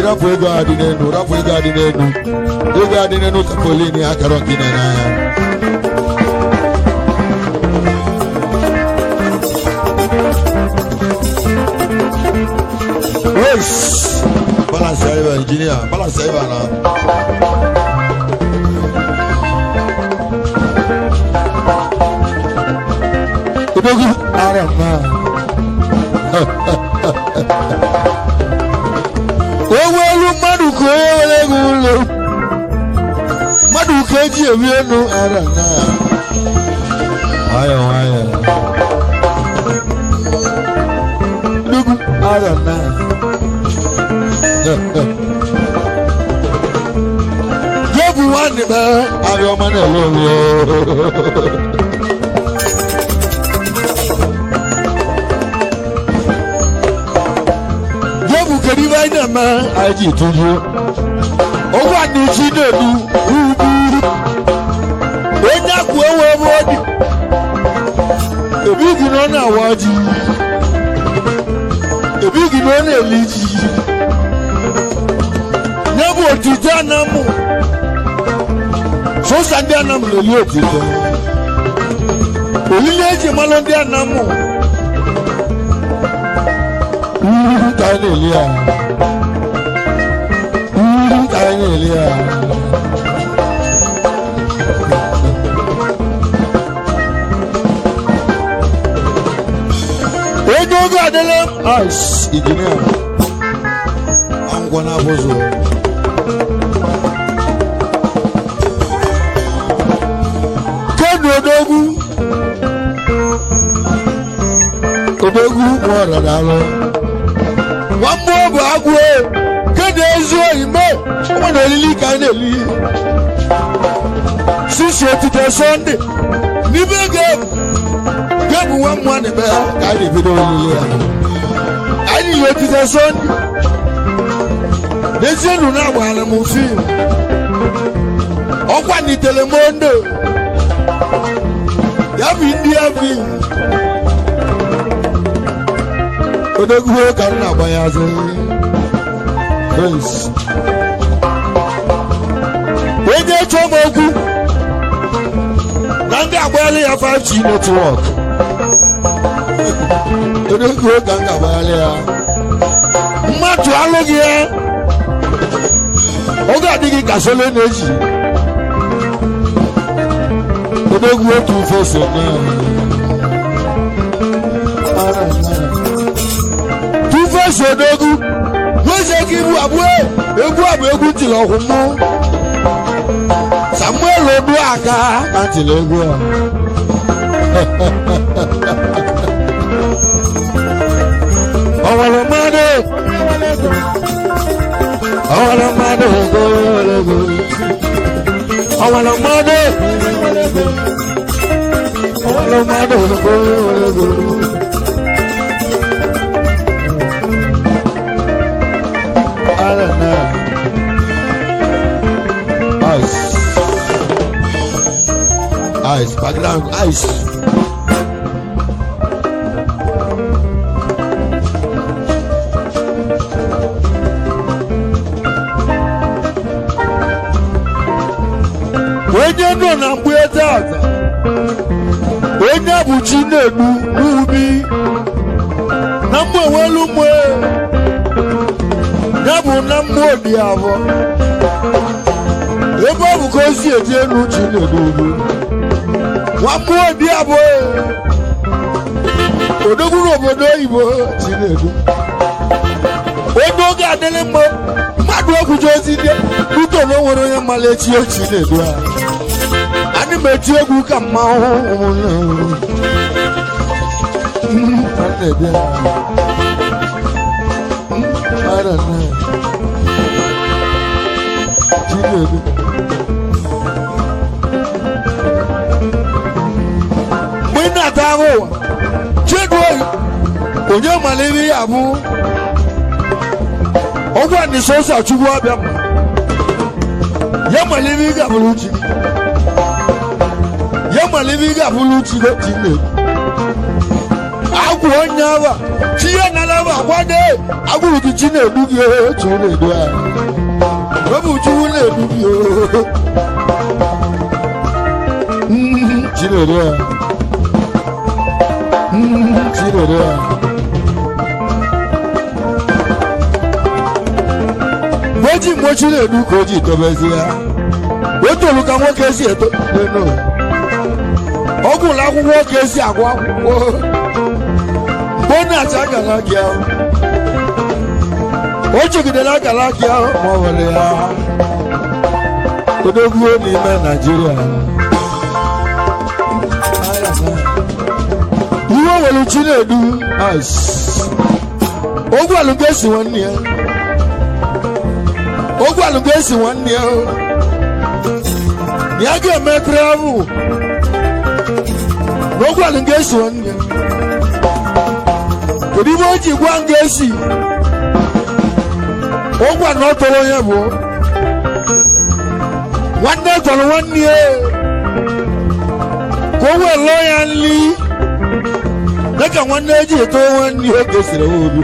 Rapo ego adinenu, rapo ego adinenu tapolini akaroki na ya. Yes, balance driver engineer, balance driver na. Ibogu arama. Owelu maduko ewelegulo maduko eji ewienu arana ayo dugu arana Jobu wani ba ari ọmọ náà lórí Divaina ma aji tuju owa ni chinedu uburu onya ku ewo modi ebigi no na waji ebigi no na eliji nebo tijana mu so sande anamu le otito olileje malonde anamu Elia. Ojogo adele ice engineer. I'm gonna bozo. Odogu wara dalo. Wambo bagwe kede ezo ime won elili kan eli sisi otite Sunday ni bege gebu wan mo ne be ka de video elili ani otite Sunday desenu na wala mo fi okwa ni telemondo ya bi ndia bi Odogu kan na bayaze yes Weje chomogu Nanga agbali ya 5G network Odogu kan na agbali ya Mmatu alogi ya Oga digi kasole neji Odogu tu fese na Odogu wose kibu abue egu ti lo humu Samuel odu aka anti legu Awala made Awala made Awala made Ice, background, ice. When you know I'm with that, when you put in the movie, number one, number diavo. The Bible goes here, one more diabo. Odogu obodo ibo Chinedu. Odogu adelemo madu okujozi de uto no woro yan malechi o Chinedu a. Ani meji egu ka ma ho. I don't know. Chinedu. Dawo Chedwo onye malebi abu ni sosa chukwu abịa mma ya malibe ị ga-abụrụ chi ya malibe ị ga-abụrụ chi na-ekwu agwụ onye aba chi ya nalaba akwado agwụrụ gị chi na-edu gị chi na-edu ya webụ chukwu na-edu gị chi na-edu ya chi na-edu ya oji mgbochi na-edu ka o ji dobezi ya o tolu ka nwoke si eto ọ gwụrụ akwụkwọ ka esi agụ akwụkwọ mgbe ọ na-acha agala gị ahụ o chegidere agala gị ahụ ma ọ were ya odogwuo n'ime Naịjirịa iwe nwere chi na-edu ogwu alụgo esi nwanne ya ogwu alụgo esi nwanne ya ya ga-eme travel n'ogwu alụgo esi nwanne ya kedu ibe o ji gwa nga esi ogwu anọ tọrọ ya bụ nwanne tọrọ nwanne ya ka o wee lụọ ya nri dịka nwanne eji eto nwanne ya oge siri obi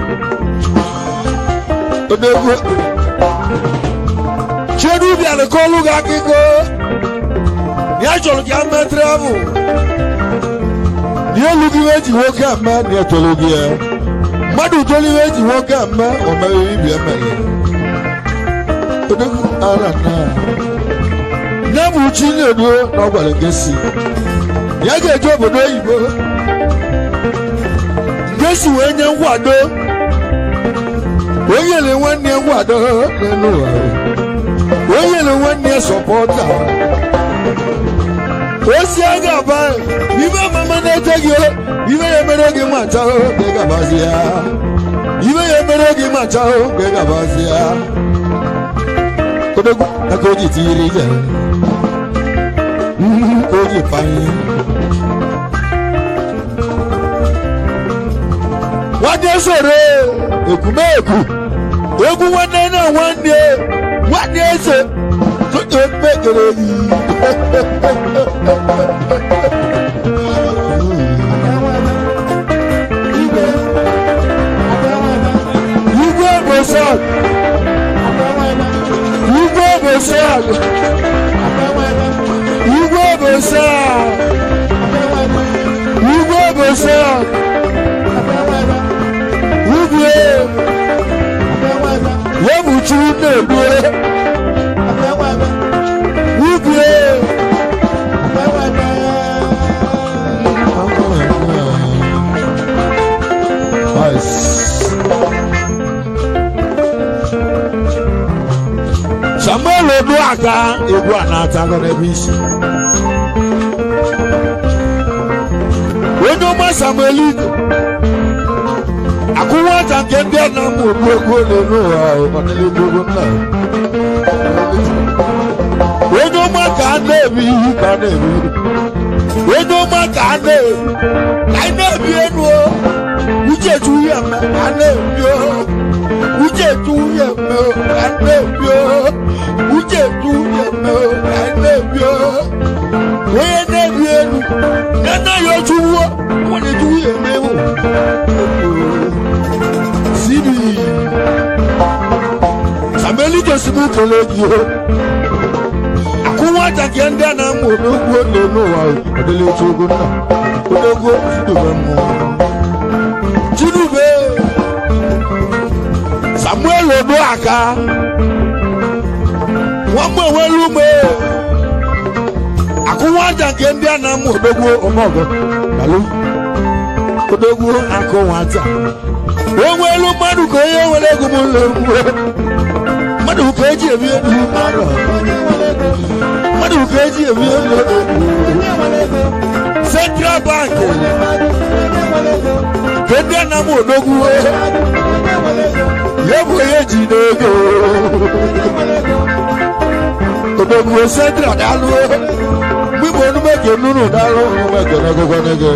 odogwu chedu bịara ka ọlụ gị akụkọ ya chọrọ ka ya mee travel na elu gị eji nwoke ama na ya tọrọ gị ya mmadụ tọrọ ihe eji nwoke ama o mere ibi emere odogwu ara na ya bụ chi na-edu na ọ gwara gị si ya ga-eje obodo oyibo nke si wee nye nkwado o nyere nwanne ya nkwado n'elu ụwa o nyere nwanne ya sọpọta o si aga aba ibe amama na-eche gị ibe ya mere gị macha ka ị gabazi ya ibe ya mere gị macha ka ị gabazi ya odogwu aka o ji tinyere ije o ji panye nwanne soro ekwumeku egwu nwanne na nwanne eze tụtụ mmekere yi igwe bosad igwe bosad igwe bosad igwe bosad igwe webuchi na-egbu igwe Samuel odu aka egwu a na-atago n'ebe isi onye ọma Samuel ito akwụkwọ aka nke ndị a na-amụ ogbu n'elu ụwa ọdịnihu nna onye ọma ka a na-ebi ihe ka a na-ebi onye ọma ka a na-ebi ka anyị na-ebi elu uche ju ya mme ka a na-ebi uche ju ya mme ka a na-ebi uche ju ya mme ka a na-ebi onye na-ebi elu ya na-ayọ juwo onye ju ya mme Sidi Sameli Josimu Kolegi akwụkwọ aka ndị a na-amụ n'ogwu n'elu ụwa ọdịla etu ogo nna odogwu Chidube mmụọ Chidube Samuel Oduaka nwamgbe nwere ume akwụkwọ aka ndị a na-amụ odogwu ọmọgọ Kalu odogwu akụ nwata onwe elu mmadụ ka onye nwere ego m ụlọ egwu mmadụ ka eji ebi elu mmadụ ka eji ebi elu Central Bank ka ndị a na-amụ odogwu ya bụ onye ji n'ego odogwu Central dalụ mgbe onume ka nunu dalụ onume ka n'egogwa n'ego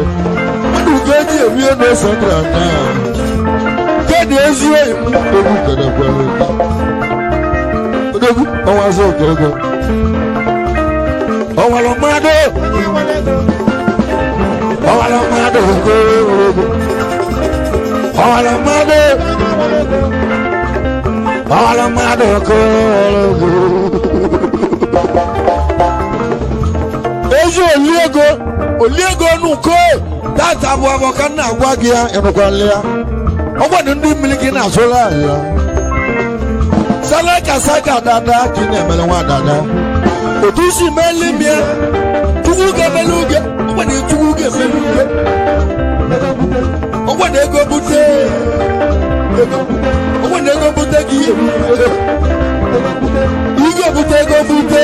mmadụ ka eji ebi elu Central na Kedi ezu egwu kede kwere ọnwa zọ okego ọnwara mmadụ ọnwara mmadụ okego ọnwara mmadụ ọnwara mmadụ okego ezi oliego nuko tata bụ abọka nna agwa gị ya ịnụkwala ya ọgbọdụ ndị mmiri gị na-azụla ya saka dada ka ị na-emere nwa dada otu isi meli mịa chukwu ga-emeli uge ọgbọdụ chukwu ga-emeli uge ọgbọdụ ego bute gị ige bute ego bute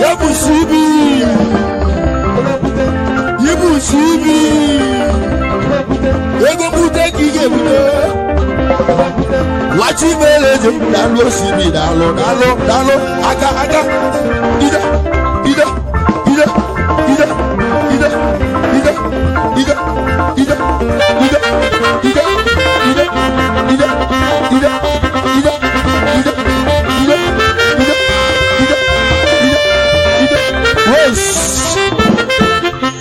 ya bụ sibi yibu sibi ego bute gị ga-ebute wachi mere dị dalụ osibi dalụ aka ide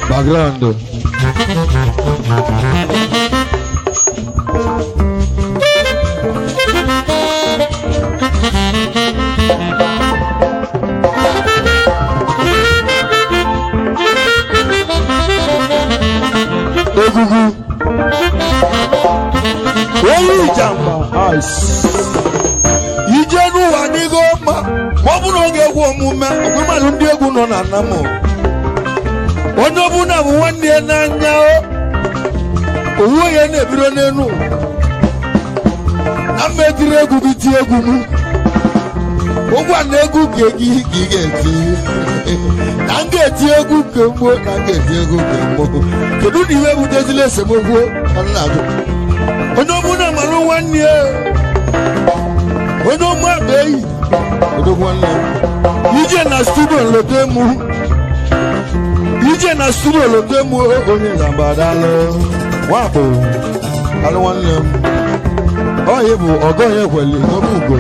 background egugu oyi jamba ice ije n'ụwa n'igo ma ọ bụrụ oge egwu omume ọgwụmalụ ndị egwu nọ na nnamụ onye ọbụla bụ nwanne ya n'anya owu ya na-ebido n'elu na mmejiri egwu gị tie egwu m ụgwa na egwu ka ị ga-eti na m ga-eti egwu nke mgbo na m ga-eti egwu nke mgbo kedu na iwe butezila esemokwu na-ajụ onye ọbụla mara nwanne ya onye ọma bụ eyi ije na studio lote mụ onye zambadalụ nwabụ alụ nwanne m ọhịa bụ ọgọ ya kweli n'obe ugo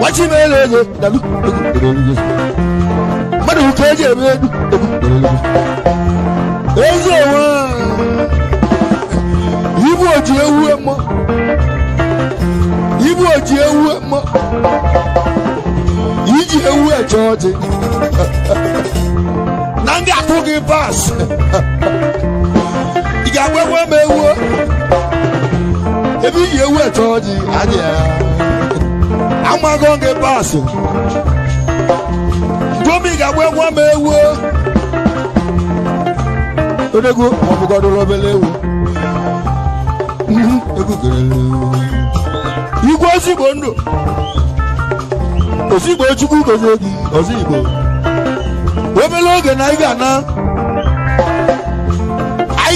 wachi mere ego dalụ mmadụ ka eji eme ego ezi onwe ibu oji ewu emo iji ewu eche ọjị na m ga-akụ gị pas ị ga-agwagwa m ewu ebe iji ewu eche ọjị adị ya amago gị pas Domi ga-agwagwa m ewu odego ọbụgodoro obele ewu egwu gerele igwe ozigbo ndụ ozigbo chukwu gozie gị ozigbo obele oge na anyị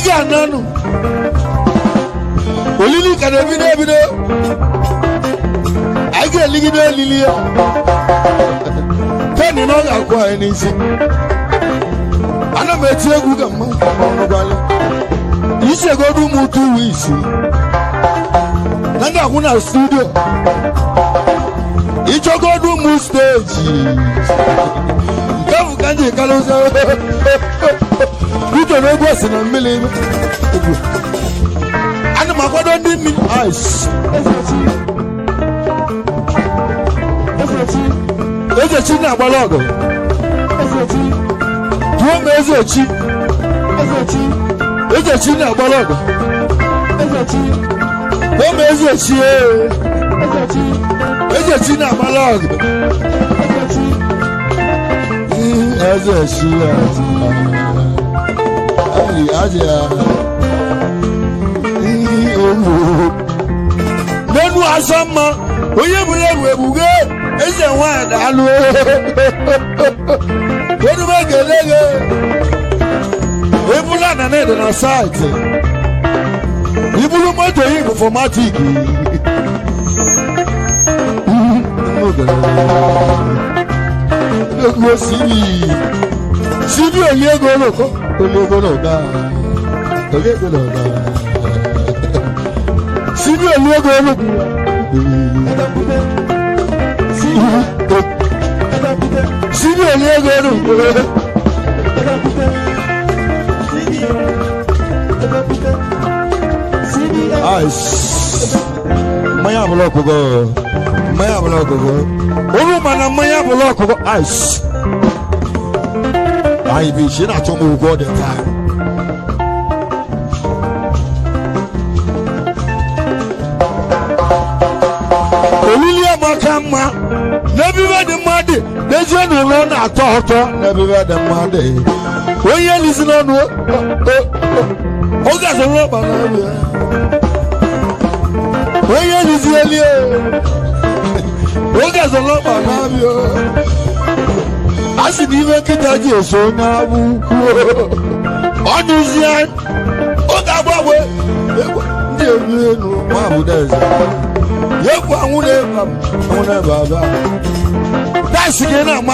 ga-ana nụ olili ka na-ebido anyị ga-eligide elili ya teni na ọ ga-akwụ anyị n'isi ana m eti egwu ka mma ọnụgwala isi egodu ụmụ 2 weeks na m ga-akwụ na studio ịchọgodu ụmụ steji nke bụ ka nji kalụzi uche na egwu si na mmiri ana m akwado ndị mmiri Ezechi na-agbara ọgụ tụọ m Ezechi na-agbara ọgụ tụọ m Ezechi na-agbara ọgụ Ezechi n'enu asọ mma onye bụrụ egwu egbuge eze nwanyị na-alụ enume ga-elege ebula na na-ede na saịtị ibulu moto yi bụ fọmatik egwu sibi oliego oloko sibi oliego oloko Sidi Eliego. Ice. Maya block go. Maya block go. Olumana Maya block go. Ice. I be she not to move go the time. Olilia Makama. Never read the muddy. There's one who learn a torture. Never read the muddy. When you listen on what? Oh, that's a rubber. When you listen, oh, that's a rubber. I should even get that you so now. On this year, oh, that way. That's again, I'm I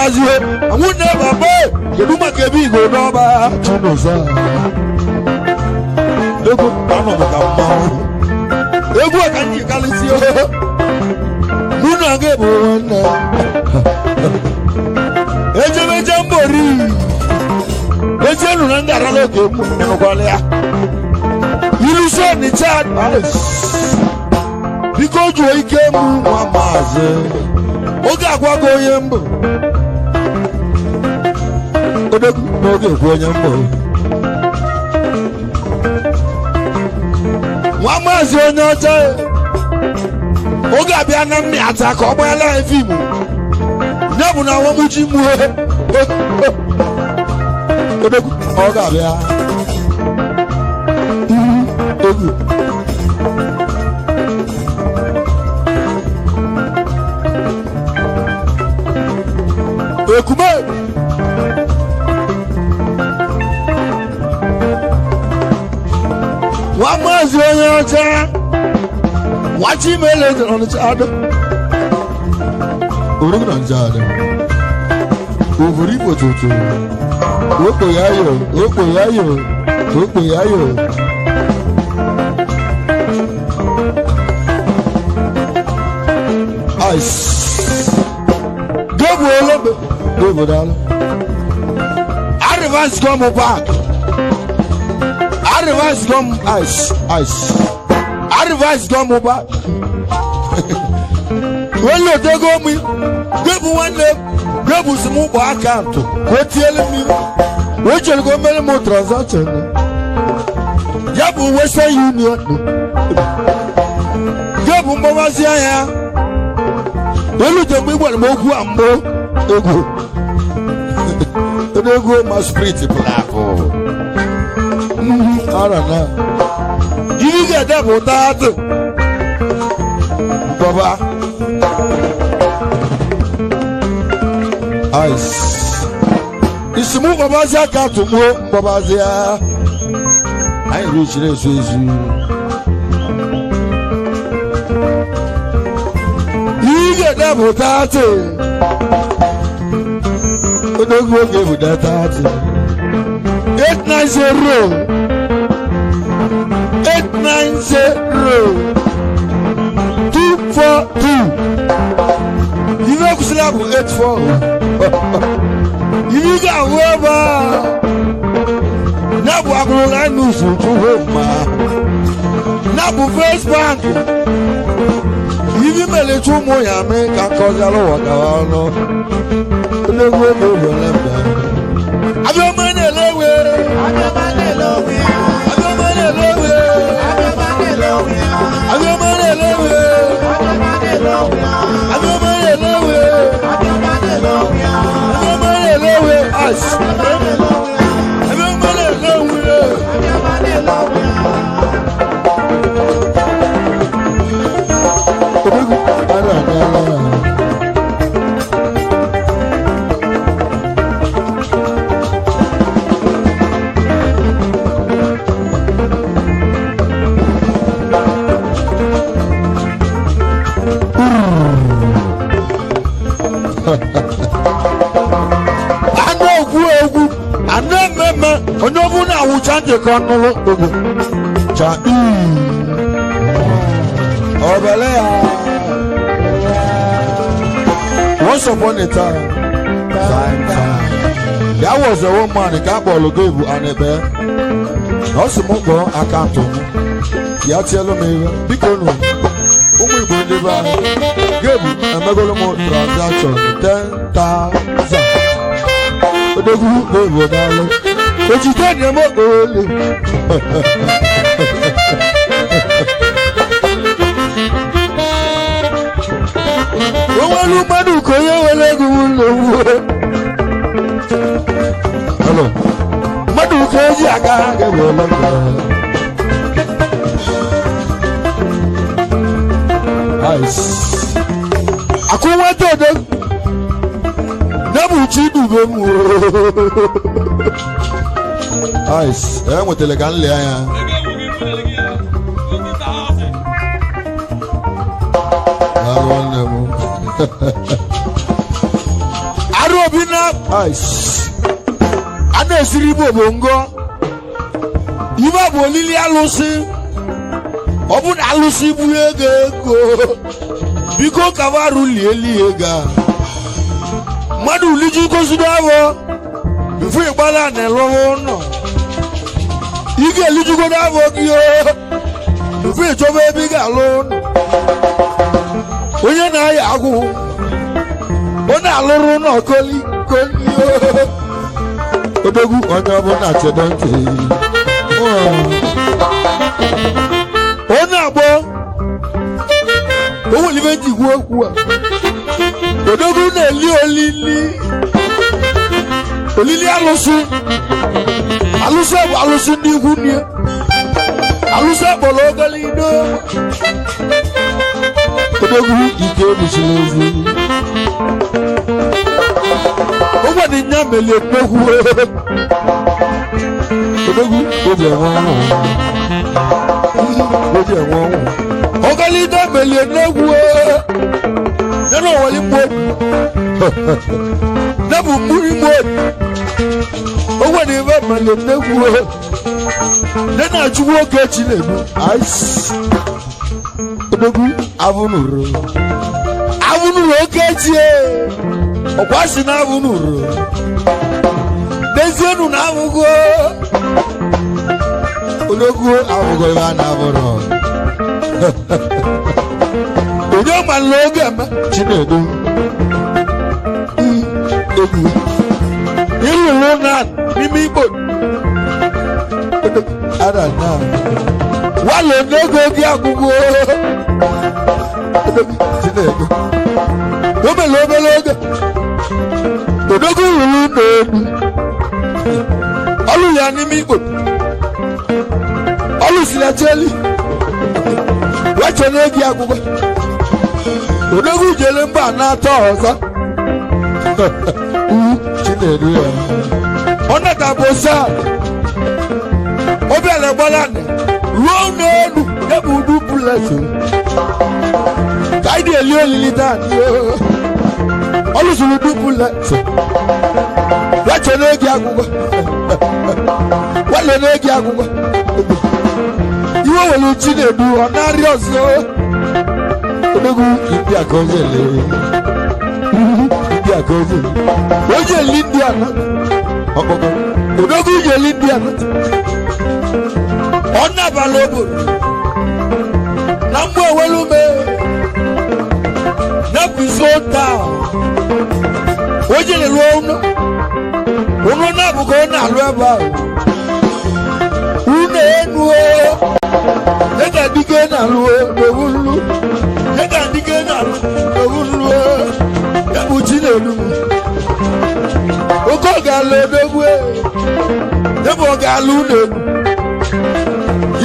would never buy. You do my baby go over to no sir. Look, I'm not a look what can you call it? Luna gave one. Ejeme Jambori. Ejelu Nanda Raloke, Nogalia. You said the chat, because you came, Mamma. Oga kwa go yembo. Oga kwa yembo. Mama zonyote. Oga bia na mi ataka obo ala fimu. Nebu na wo muji mu. Oga bia. Ekume Wamazi onyocha Wachi mele on the chado Urugna njada Uvuri potutu Oko yayo Oko yayo Oko yayo Ice Go olebe Go down. Advance come back. Advance come ice. Advance come back. When you take on me, give one leg, give some more account. What telling me? What you go make more transaction? Yabu Western Union. Yabu Mawazia. When you tell me what more They go my spirit platform. I don't know. You get that for that, Baba. Ice. It's a move of Azaka to move Babazia. I reach this with you. You get that for that. Don't go give that 890 242. You know slap 84. You got whoever. Now we are going to lose to home. Now we face bank. You may let you more American cause I don't know. No go over left. I don't mind a low way. I don't mind a low way. I don't mind a low way. I don't mind a low way. I don't mind a low way. I don't mind a low way. I don't mind a low way. I don't mind a low way. Us. I don't mind a low way. I don't mind a low way. I don't know. Onobuna wuchanje kanolo ogo cha obelea Once upon a time. There was a woman who can't ball gave an ebe. Also, Mongo, I can't tell me. Yatielo me, because no. Umu Bundiva gave a megalomo transaction 10,000. But the group they were down. But you tell them what only. Hello. Madu crazy again. Nice. Aku wate de. Nabu chidu bemu. Nice. Mo telegan le aya. Arobina. Nice. Ana siribo bongo. Iba bolili alusi. Obun alusi buyege go. Biko kavaru lieliega. Madu liji ko sudavo. Bifu ibala ne lowo no. Ige liji ko davo kiyo. Bifu ijobe biga lo. Onye na ya agu. Ona aluru no koli koliyo. Odegu onye bo na chedonke. Ona bo owo li meji wo ku a Odegu na li olili alusu ni hu ni alusu bolo gali do Odegu ike bishilezu owo ni nyamele pehu Odegu oje won Ogali da mele newu neno wali mo Nabu muri mo Owo ni ba mele newu nena ajuwo gechi lebu ice Odegu avunuro gechi okwasi na avunuro Dezienu na avugo Odegu avugo ba na avuro Ojo man loge ma Chinedu Egu Ilu lona Nimi ibo Ada na Wale nego gi agugo Chinedu Ome loge Odogu ilu nedu Olu ya nimi ibo Olu silateli Wacho negi agugo Odegu jele mba na toza Chinedu ya Ona tabosa Obiale bolane Rone enu Nebu dupulese Kaidi elio lilitan Olu sulu dupulese Wacho negi agugo Wale negi agugo Iwo welu Chinedu onari ozo Odegu ibi akozele Ibi akozele Oje lindiana Odegu je lindiana Ona balobo Namwe welume Napisota Oje le luono Uno nabuko na lueba Une enue Nega dige na luo Bewulu Nega dige na luo Bewulu Nebu Chinedu Oko galo degwe Nebu galu nebu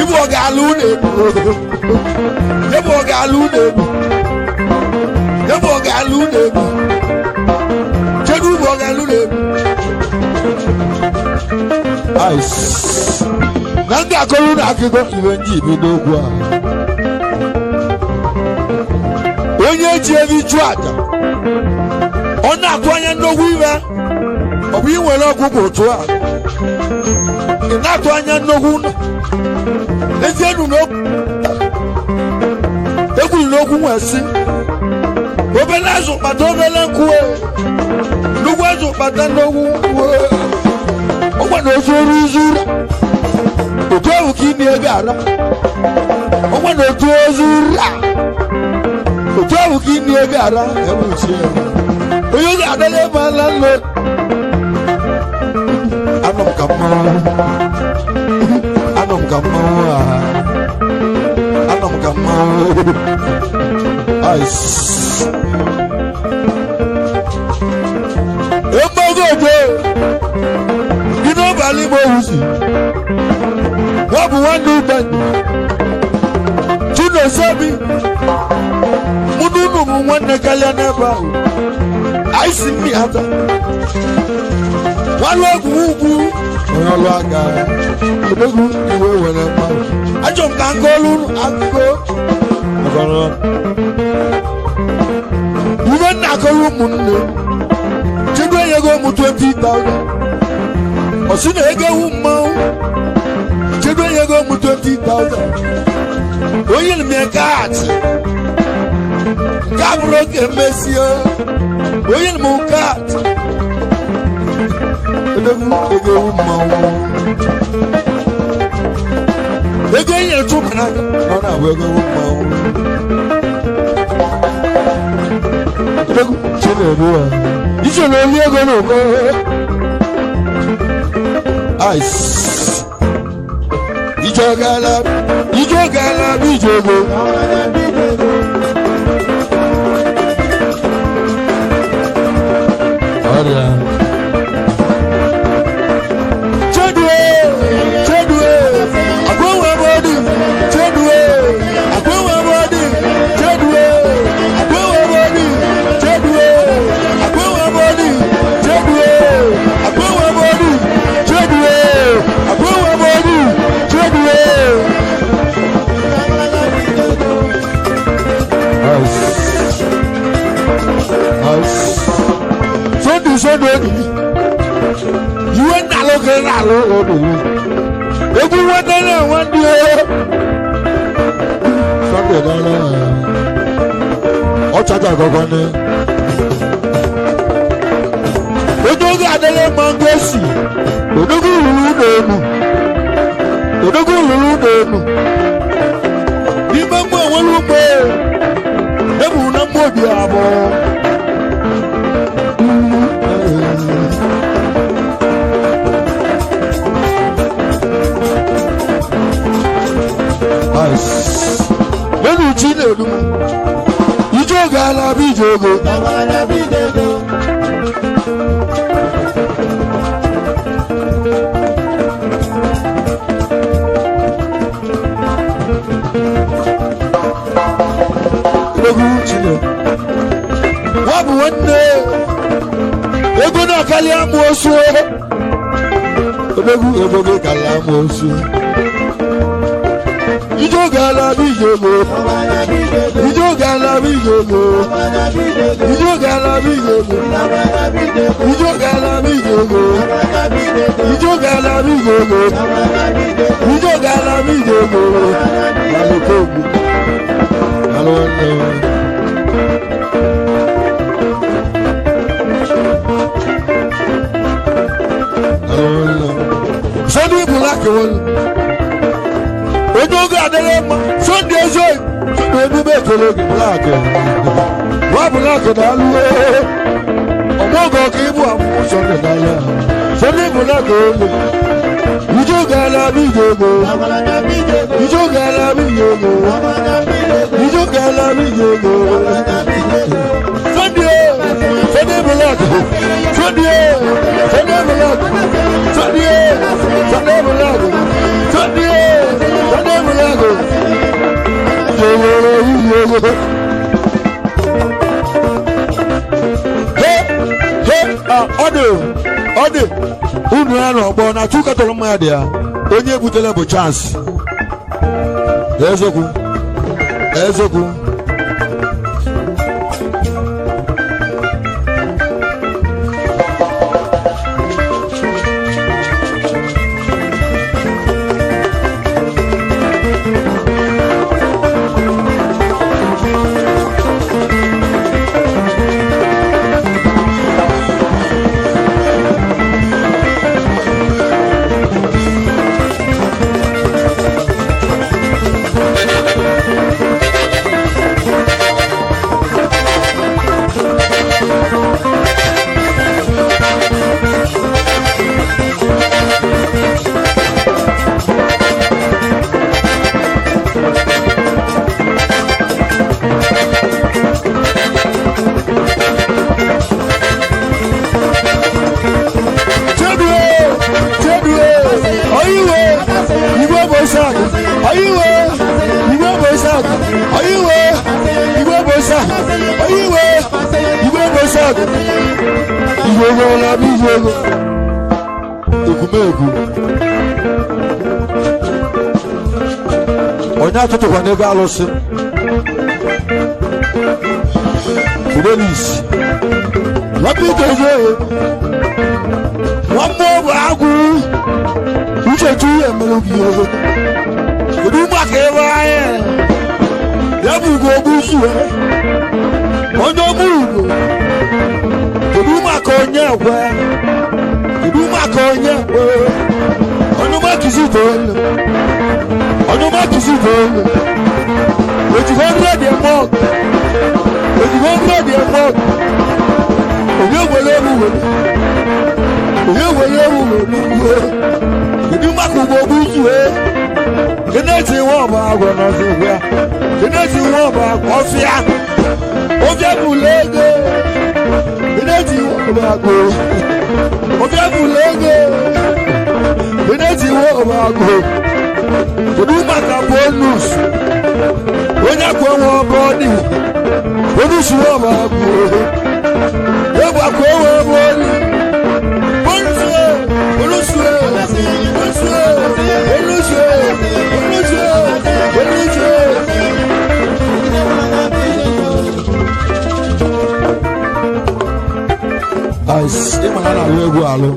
Ibu galu nebu Nebu galu nebu Nebu galu nebu Chedu galu nebu Ice Nanga kolu na akigo iwenji bidogwa Onye ji evi chuaja Ona akwanya ndogu iwe Obi nwere ọgwụgwụ otu a Ị na-atụ anya ndogu Ezienu n'okwu Ekwuru n'okwu nwesi obelezo kpata obele nkwue nnukwu ezo kpata nnukwu nkwue ọgwa na ozu oru izuru otu ahụ ka ị na-ego ara ọgwa na otu ozu ra otu ahụ ka ị na-ego ara ebe ochie onye oge adala ebe ala nlo anọ m ka mmanwụ anọ m ka mmanwụ anọ m ka mmanwụ Emogoje Gino Bali Mohusi Wabu Wandu Bani Tuno Sabi Mununu Mwana Kalyaneba Aisi mi hata Walwagu Ugu Walwaga Kudugu Iwe Wanema Ajom Kangolu Ango Agoro Iwe Nakolu Mununu Chegwe yego mu 20,000 Osine yego umau Chegwe yego mu 20,000 Oyel mekat Kabro ke mesio Oyel mu kat Yego umau Yego yel chumana Nona yego umau Yego chene ruwa Ijo lo mi ego no go. Ice. Ijo gala ijo go. Oria. Chedwe. Agwa body. Chedwe. Agwa body. Chedwe. Agwa body. Chedwe. Agwa body. Chedwe. Agwa body. Chedwe. Agwa body. Chedwe. House. Sunday. You ain't not looking at all. Everyone there one day. Sunday dollar. Ochaja gogone. Odogo adele mangosi. Odogo lulu denu. Imambo walumbe. Ebu na modi abo. Lẹ́nu tí lèlu, ijó gala bí jogo. Lẹ́nu tí lè, wọ́n bu wọn ní ego náà kálí àmú oṣù o. Ológun ebogo kálí àmú oṣù. Ijo gala bí jogo. Ijo gala bí jogo. Ijo gala bí jogo. Ijo gala bí jogo. Ijo gala bí jogo. Ijo gala bí jogo. Malokogu. Malone. Sọ́dún ìbùlákì wọn. Ojogo adele ma Sunday zo ebi be kele black wa black da luwe omogo ki bu amu Sunday da ya Sunday black o ijo gala bi jogo ijo gala bi jogo ijo gala bi jogo Sunday black Sunday black Sunday black Ode unu ya no gbo na chuka tolo mma dia onye butele bụ chance ezoku mọ́ọ̀dù ìṣòro ọ̀làbí ìṣòro èkúmẹ́ẹ̀kú. Ọ̀nyá àtúntò wà ní gáàlù sí. Fidelis. Wọ́n bí kejì wọ́n mú ọ̀bọ̀ àgù ìṣèjú ẹ̀mẹ́lẹ́ òbí ọ̀rọ̀. Ìdúgbà kẹwàá ayẹ yẹ́bùkù ogún sùn ẹ̀ ọjọ́ múlùú. Ìdúgbà kan nyẹ́ ẹ̀kwẹ́ ìdúgbà kan nyẹ́ ẹ̀kwẹ́ ọdún má kìsì tó ń lò ọdún má kìsì tó ń lò. Òjì kan gbé ẹ̀dẹ̀ mọ́ọ̀kì òjì kan gbé ẹ̀dẹ̀ mọ́ọ̀kì. Òye wòlé mu wòlé òye wòlé mu wòlé ìdí mmakùnkùn ogún sùn ẹ́ kíni tí wọ́n bá àgọ́ náà sí ìwé kíni tí wọ́n bá àgọ́ fíà ó fẹ́ kù léege kíni tí wọ́n bá àgọ́ ó fẹ́ kù léege kíni tí wọ́n bá àgọ́ ìdí mmakà bónus ó yẹ kó wọn bọ́ọ̀dì bónus wọ́n bá àgọ́. Yóò kó wọn bọ́ọ̀lì. Olùsùwẹ̀ olùsùwẹ̀ olùsùwẹ̀ olùsùwẹ̀ olùsùwẹ̀ olùsùwẹ̀. Àìsí ìmọ̀lára àwọn ẹgbẹ́ àlọ́.